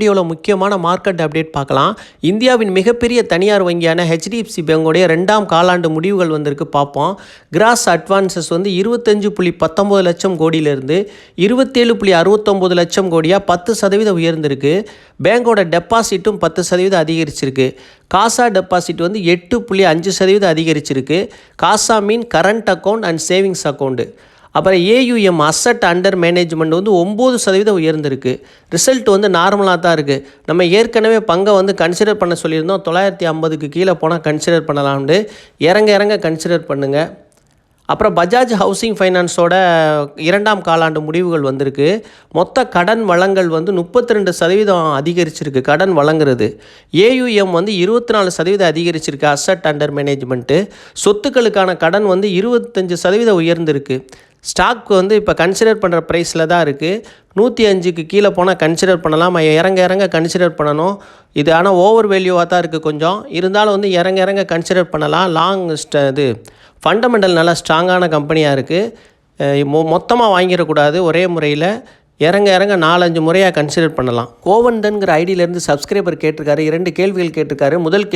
வீடியோவில் முக்கியமான market update பார்க்கலாம். இந்தியாவின் மிகப்பெரிய தனியார் வங்கியான ஹெச்டிஎஃப்சி பேங்கோடைய 2ஆம் காலாண்டு முடிவுகள் வந்திருக்கு பார்ப்போம். கிராஸ் அட்வான்சஸ் வந்து 25.19 லட்சம் கோடியிலிருந்து 27.69 லட்சம் கோடியாக 10% உயர்ந்திருக்கு. பேங்கோட டெபாசிட்டும் 10% அதிகரிச்சிருக்கு. காசா டெபாசிட் வந்து 8.5% அதிகரிச்சிருக்கு. CASA mean current account and savings account. அப்புறம் ஏயுஎம் அசட் அண்டர் மேனேஜ்மெண்ட் வந்து 9% உயர்ந்திருக்கு. ரிசல்ட் வந்து நார்மலாக தான் இருக்குது. நம்ம ஏற்கனவே பங்கை வந்து கன்சிடர் பண்ண சொல்லியிருந்தோம். 950க்கு கீழே போனால் கன்சிடர் பண்ணலாம்னு. இறங்க கன்சிடர் பண்ணுங்கள். அப்புறம் பஜாஜ் ஹவுசிங் ஃபைனான்ஸோட 2ஆம் காலாண்டு முடிவுகள் வந்திருக்கு. மொத்த கடன் வழங்கல் வந்து 32% அதிகரிச்சிருக்கு. கடன் வழங்குறது ஏயுஎம் வந்து 24% அதிகரிச்சிருக்கு. Asset under management. சொத்துக்களுக்கான கடன் வந்து 25% உயர்ந்திருக்கு. ஸ்டாக் வந்து இப்போ கன்சிடர் பண்ணுற ப்ரைஸில் தான் இருக்குது. 105க்கு கீழே போனால் கன்சிடர் பண்ணலாம். இறங்க கன்சிடர் பண்ணணும். இது ஆனால் ஓவர் வேல்யூவாக தான் இருக்குது கொஞ்சம். இருந்தாலும் வந்து இறங்க கன்சிடர் பண்ணலாம். இது ஃபண்டமெண்டல் நல்லா ஸ்ட்ராங்கான கம்பெனியாக இருக்குது. மொத்தமாக வாங்கிடக்கூடாது ஒரே முறையில். இறங்க 4-5 முறையாக கன்சிடர் பண்ணலாம். கோவந்தன்கிற ஐடியிலேருந்து சப்ஸ்கிரைபர் கேட்டிருக்காரு. 2 கேள்விகள் கேட்டிருக்காரு. முதல்